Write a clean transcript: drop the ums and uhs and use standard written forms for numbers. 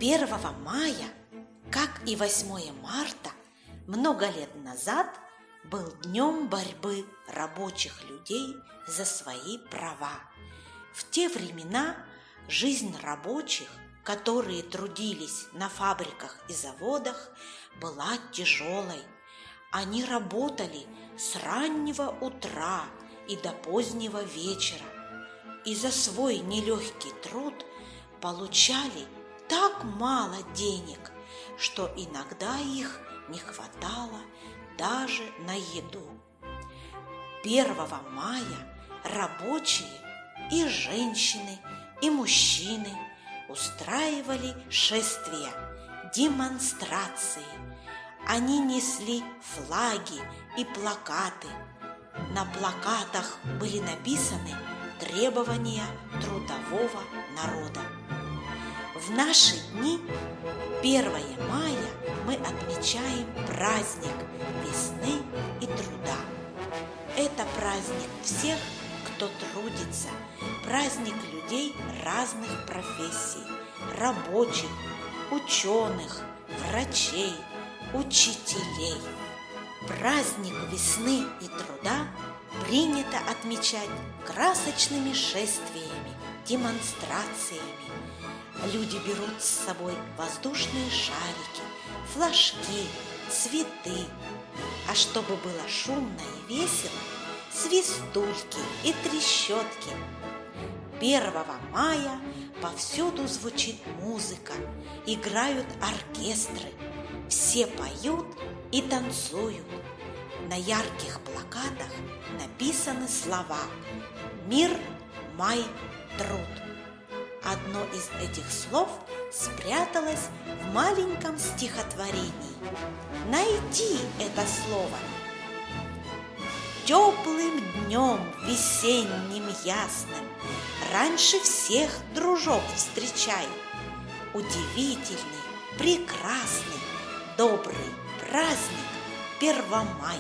1 мая, как и 8 марта, много лет назад был днем борьбы рабочих людей за свои права. В те времена жизнь рабочих, которые трудились на фабриках и заводах, была тяжелой. Они работали с раннего утра и до позднего вечера, и за свой нелегкий труд получали так мало денег, что иногда их не хватало даже на еду. 1 мая рабочие и женщины, и мужчины устраивали шествия, демонстрации. Они несли флаги и плакаты. На плакатах были написаны требования трудового народа. В наши дни, 1 мая, мы отмечаем праздник весны и труда. Это праздник всех, кто трудится, праздник людей разных профессий, рабочих, ученых, врачей, учителей. Праздник весны и труда принято отмечать красочными шествиями, демонстрациями. Люди берут с собой воздушные шарики, флажки, цветы. А чтобы было шумно и весело, свистульки и трещотки. 1 мая повсюду звучит музыка, играют оркестры. Все поют и танцуют. На ярких плакатах написаны слова «Мир, май, труд». Одно из этих слов спряталось в маленьком стихотворении. Найди это слово. Теплым днем весенним ясным раньше всех дружок встречай. Удивительный, прекрасный, добрый праздник 1 май.